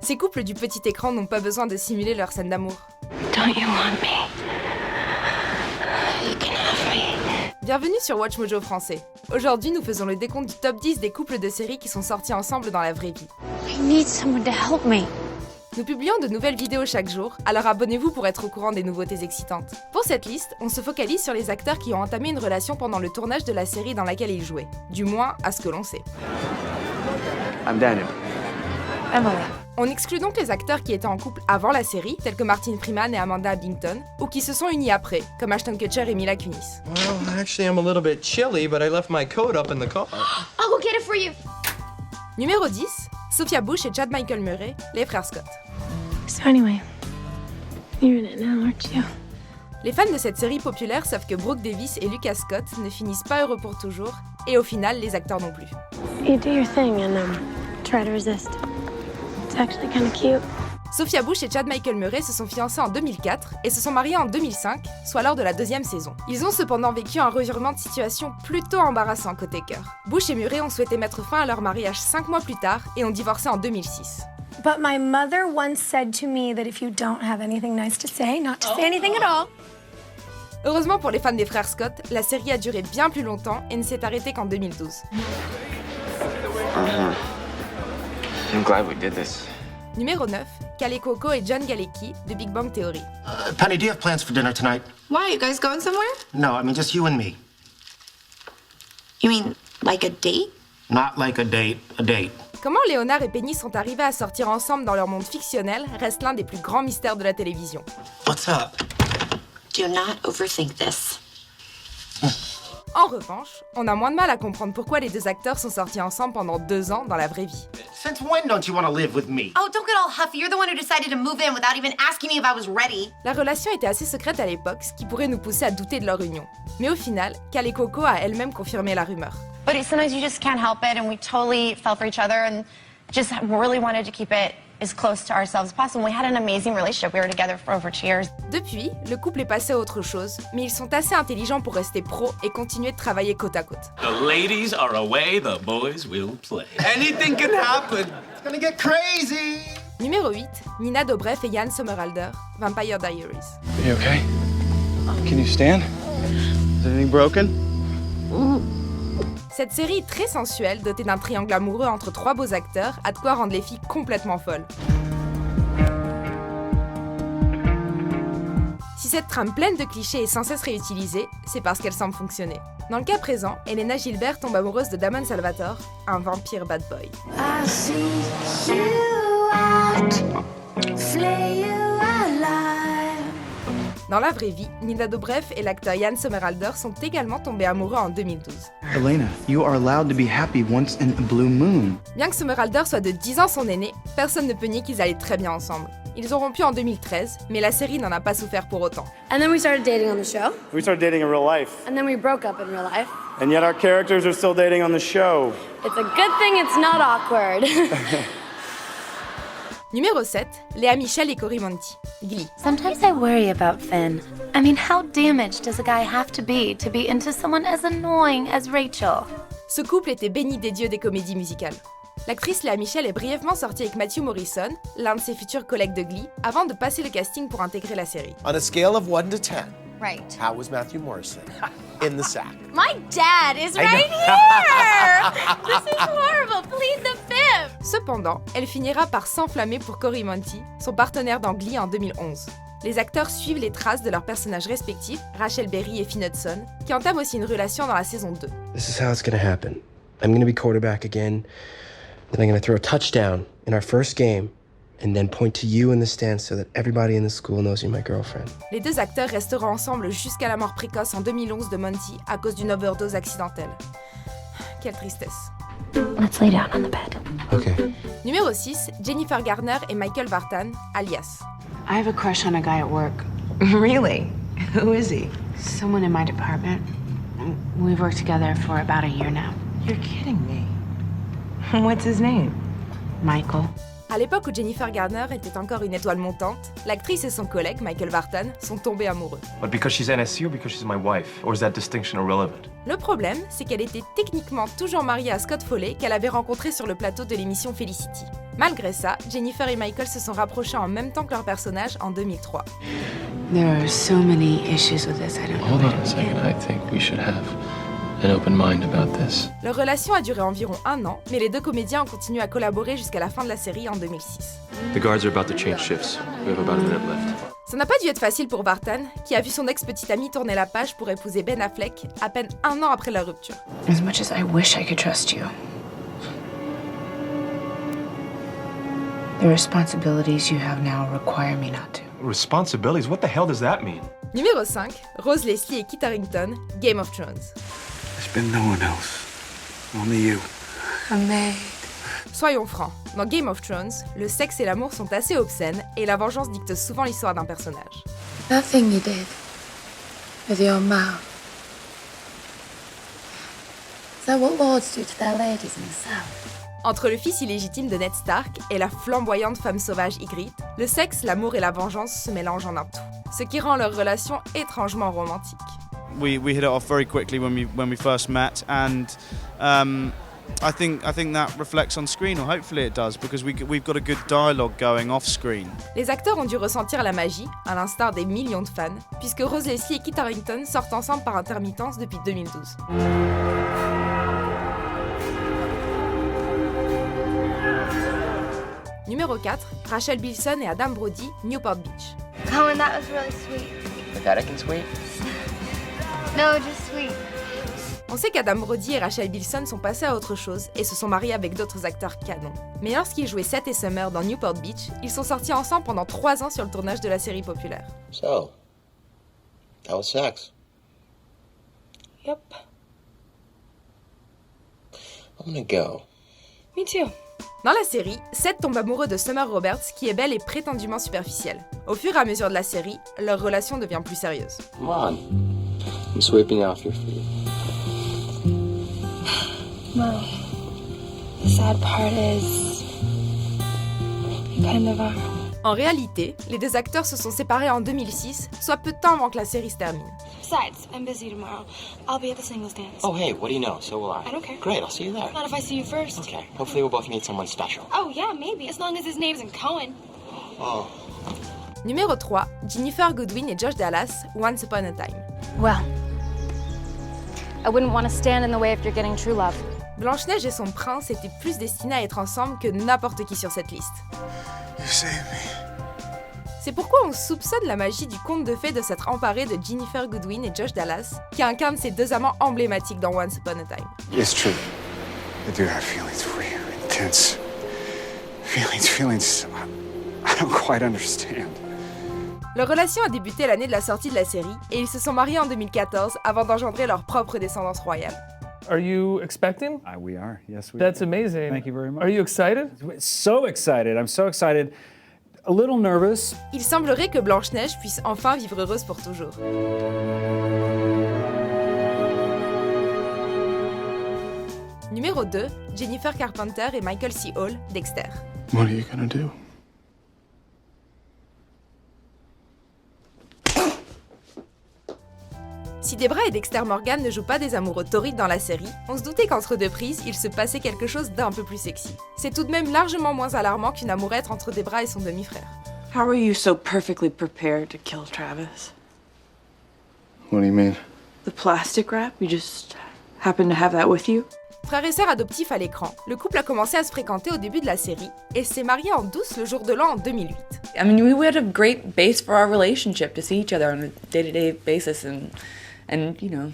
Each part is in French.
Ces couples du petit écran n'ont pas besoin de simuler leur scène d'amour. Don't you want me? You can have me. Bienvenue sur Watch Mojo français. Aujourd'hui, nous faisons le décompte du top 10 des couples de séries qui sont sortis ensemble dans la vraie vie. I need someone to help me. Nous publions de nouvelles vidéos chaque jour, alors abonnez-vous pour être au courant des nouveautés excitantes. Pour cette liste, on se focalise sur les acteurs qui ont entamé une relation pendant le tournage de la série dans laquelle ils jouaient. Du moins, à ce que l'on sait. I'm Daniel. Emily. On exclut donc les acteurs qui étaient en couple avant la série, tels que Martin Freeman et Amanda Abbington, ou qui se sont unis après, comme Ashton Kutcher et Mila Kunis. Well, actually, I'm a little bit chilly, but I left my coat up in the car. I'll go get it for you. Numéro 10, Sophia Bush et Chad Michael Murray, les frères Scott. So anyway, you're in it now, aren't you? Les fans de cette série populaire savent que Brooke Davis et Lucas Scott ne finissent pas heureux pour toujours, et au final, les acteurs non plus. You do your thing and try to resist. It's actually kind of cute. Sophia Bush et Chad Michael Murray se sont fiancés en 2004 et se sont mariés en 2005, soit lors de la deuxième saison. Ils ont cependant vécu un revirement de situation plutôt embarrassant côté cœur. Bush et Murray ont souhaité mettre fin à leur mariage 5 mois plus tard et ont divorcé en 2006. But my mother once said to me that if you don't have anything nice to say, not to say anything at all. Heureusement pour les fans des frères Scott, la série a duré bien plus longtemps et ne s'est arrêtée qu'en 2012. I'm glad we did this. Numéro 9, Kaley Cuoco et John Galecki de Big Bang Theory. Penny, do you have plans for dinner tonight? Why? You guys going somewhere? No, I mean just you and me. You mean like a date? Not like a date, a date. Comment Léonard et Penny sont arrivés à sortir ensemble dans leur monde fictionnel reste l'un des plus grands mystères de la télévision. What's up? Do not overthink this. En revanche, on a moins de mal à comprendre pourquoi les deux acteurs sont sortis ensemble pendant 2 ans dans la vraie vie. Since when don't you want to live with me? Oh, don't get all huffy. You're the one who decided to move in without even asking me if I was ready. La relation était assez secrète à l'époque, ce qui pourrait nous pousser à douter de leur union. Mais au final, Kaley Cuoco a elle-même confirmé la rumeur. But sometimes you just can't help it, and we totally fell for each other and just really wanted to keep it as close to ourselves as possible. We had an amazing relationship. We were together for over 2 years. Depuis, le couple est passé à autre chose, mais ils sont assez intelligents pour rester pros et continuer de travailler côte à côte. The ladies are away, the boys will play. Anything can happen. It's gonna get crazy. Numéro 8, Nina Dobrev et Jan Somerhalder, Vampire Diaries. Are you okay? Can you stand? Is anything broken? Cette série très sensuelle, dotée d'un triangle amoureux entre 3 beaux acteurs, a de quoi rendre les filles complètement folles. Si cette trame pleine de clichés est sans cesse réutilisée, c'est parce qu'elle semble fonctionner. Dans le cas présent, Elena Gilbert tombe amoureuse de Damon Salvatore, un vampire bad boy. Dans la vraie vie, Nina Dobrev et l'acteur Jan Somerhalder sont également tombés amoureux en 2012. Elena, you are allowed to be happy once in a blue moon. Bien que Somerhalder soit de 10 ans son aîné, personne ne peut nier qu'ils allaient très bien ensemble. Ils ont rompu en 2013, mais la série n'en a pas souffert pour autant. And then we started dating on the show. We started dating in real life. And then we broke up in real life. And yet our characters are still dating on the show. It's a good thing it's not awkward. Numéro 7, Léa Michel et Cory Monteith, Glee. Sometimes I worry about Finn. I mean, how damaged does a guy have to be into someone as annoying as Rachel? Ce couple était béni des dieux des comédies musicales. L'actrice Léa Michel est brièvement sortie avec Matthew Morrison, l'un de ses futurs collègues de Glee, avant de passer le casting pour intégrer la série. On a scale of 1 to 10, Right. how was Matthew Morrison in the sack? My dad is right here! This is horrible. Plead the fifth. Cependant, elle finira par s'enflammer pour Cory Monteith, son partenaire dans Glee en 2011. Les acteurs suivent les traces de leurs personnages respectifs, Rachel Berry et Finn Hudson, qui entament aussi une relation dans la saison 2. This is how it's gonna happen. I'm gonna be quarterback again, then I'm gonna throw a touchdown in our first game, and then point to you in the stands so that everybody in the school knows you're my girlfriend. Les deux acteurs resteront ensemble jusqu'à la mort précoce en 2011 de Monty à cause d'une overdose accidentelle. Quelle tristesse. Let's lay down on the bed. Okay. Numéro 6, Jennifer Garner et Michael Vartan, alias. I have a crush on a guy at work. Really? Who is he? Someone in my department. We've worked together for about a year now. You're kidding me. What's his name? Michael. À l'époque où Jennifer Garner était encore une étoile montante, l'actrice et son collègue, Michael Vartan, sont tombés amoureux. But because she's NSC or because she's my wife? Or is that distinction irrelevant? Le problème, c'est qu'elle était techniquement toujours mariée à Scott Foley, qu'elle avait rencontré sur le plateau de l'émission Felicity. Malgré ça, Jennifer et Michael se sont rapprochés en même temps que leurs personnages en 2003. There are so many issues with this. I don't know. Hold on a second. I think we should have an open mind about this. Leur relation a duré environ 1 an, mais les deux comédiens ont continué à collaborer jusqu'à la fin de la série en 2006. The guards are about to change shifts. We have about a minute left. Ça n'a pas dû être facile pour Vartan, qui a vu son ex-petite amie tourner la page pour épouser Ben Affleck à peine 1 an après leur rupture. As much as I wish I could trust you, the responsibilities you have now require me not to. Responsibilities? What the hell does that mean? Numéro 5, Rose Leslie et Kit Harington, Game of Thrones. There's been no one else. Only you. I'm made. Soyons francs, dans Game of Thrones, le sexe et l'amour sont assez obscènes et la vengeance dicte souvent l'histoire d'un personnage. That thing you did with your mouth. Is that what lords do to their ladies in the South? Entre le fils illégitime de Ned Stark et la flamboyante femme sauvage Ygritte, le sexe, l'amour et la vengeance se mélangent en un tout, ce qui rend leur relation étrangement romantique. We hit it off very quickly when we first met, and I think that reflects on screen, or hopefully it does, because we've got a good dialogue going off screen. Les acteurs ont dû ressentir la magie, à l'instar des millions de fans, puisque Rose Leslie et Kit Harington sortent ensemble par intermittence depuis 2012. Numéro 4, Rachel Bilson et Adam Brody, Newport Beach. Cohen, that was really sweet. Pathetic and sweet. No, just sweet. On sait qu'Adam Brody et Rachel Bilson sont passés à autre chose et se sont mariés avec d'autres acteurs canons. Mais lorsqu'ils jouaient Seth et Summer dans Newport Beach, ils sont sortis ensemble pendant 3 ans sur le tournage de la série populaire. So, that was sex. Yep. I'm gonna go. Me too. Dans la série, Seth tombe amoureux de Summer Roberts, qui est belle et prétendument superficielle. Au fur et à mesure de la série, leur relation devient plus sérieuse. Come on. I'm sweeping off your feet. Well, the sad part is you kind of are. En réalité, les deux acteurs se sont séparés en 2006, soit peu de temps avant que la série se termine. Besides, I'm busy tomorrow. I'll be at the singles dance. Oh, hey, what do you know? So will I. I don't care. Great, I'll see you there. Not if I see you first. Okay, hopefully we'll both meet someone special. Oh, yeah, maybe. As long as his name isn't Cohen. Oh. Numéro 3, Ginnifer Goodwin et Josh Dallas, Once Upon a Time. Well, I wouldn't want to stand in the way of your getting true love. Blanche-Neige et son prince étaient plus destinés à être ensemble que n'importe qui sur cette liste. You saved me. C'est pourquoi on soupçonne la magie du conte de fées de s'être emparé de Ginnifer Goodwin et Josh Dallas, qui incarnent ces deux amants emblématiques dans Once Upon a Time. It's true. I do have feelings for you. Intense. Feelings. I don't quite understand. Leur relation a débuté l'année de la sortie de la série, et ils se sont mariés en 2014 avant d'engendrer leur propre descendance royale. Are you expecting? We are. Yes, we That's are. amazing. Thank you very much. Are you excited? So excited. I'm so excited. A little nervous. Il semblerait que Blanche-Neige puisse enfin vivre heureuse pour toujours. Numéro 2, Jennifer Carpenter et Michael C. Hall, Dexter. What are you gonna do? Si Debra et Dexter Morgan ne jouent pas des amoureux torrides dans la série, on se doutait qu'entre deux prises, il se passait quelque chose d'un peu plus sexy. C'est tout de même largement moins alarmant qu'une amourette entre Debra et son demi-frère. How are you so perfectly prepared to kill Travis? What do you mean? The plastic wrap? You just happen to have that with you? Frère et sœur adoptifs à l'écran, le couple a commencé à se fréquenter au début de la série et s'est marié en douce le jour de l'an en 2008. I mean, we had a great base for our relationship to see each other on a day-to-day basis and you know,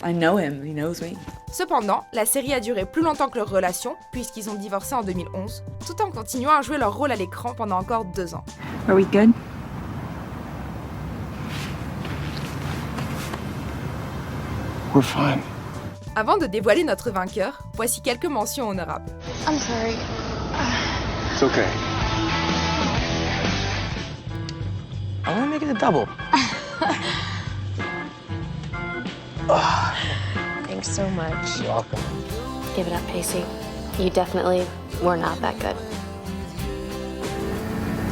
I know him, he knows me. Cependant, la série a duré plus longtemps que leur relation, puisqu'ils ont divorcé en 2011, tout en continuant à jouer leur rôle à l'écran pendant encore 2 ans. Are we good? We're fine. Avant de dévoiler notre vainqueur, voici quelques mentions honorables. I'm sorry. It's okay. I want to make it a double. Thanks so much. You're welcome. Give it up, Pacey. You definitely were not that good.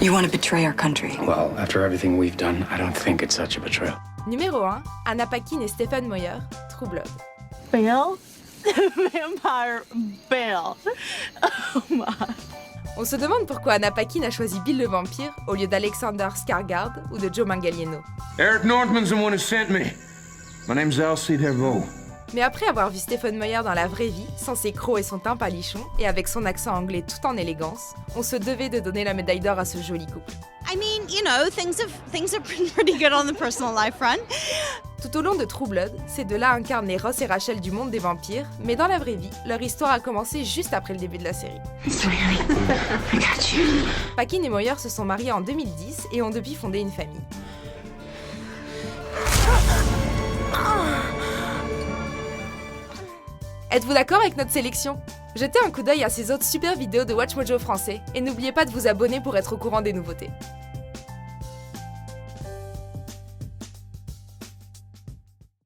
You want to betray our country? Well, after everything we've done, I don't think it's such a betrayal. Numéro 1, Anna Paquin et Stephen Moyer, True Blood. Bill? Vampire Bill. Oh my. On se demande pourquoi Anna Paquin a choisi Bill le vampire au lieu d'Alexander Skarsgård ou de Joe Manganiello. Eric Northman's the one who sent me. My name's Alcide Herbeau. Mais après avoir vu Stephen Meyer dans la vraie vie, sans ses crocs et son teint palichon, et avec son accent anglais tout en élégance, on se devait de donner la médaille d'or à ce joli couple. I mean, you know, things have been pretty good on the personal life front. Tout au long de True Blood, ces deux-là incarnent les Ross et Rachel du monde des vampires, mais dans la vraie vie, leur histoire a commencé juste après le début de la série. Paquin et Moyer se sont mariés en 2010 et ont depuis fondé une famille. Êtes-vous d'accord avec notre sélection? Jetez un coup d'œil à ces autres super vidéos de WatchMojo français et n'oubliez pas de vous abonner pour être au courant des nouveautés.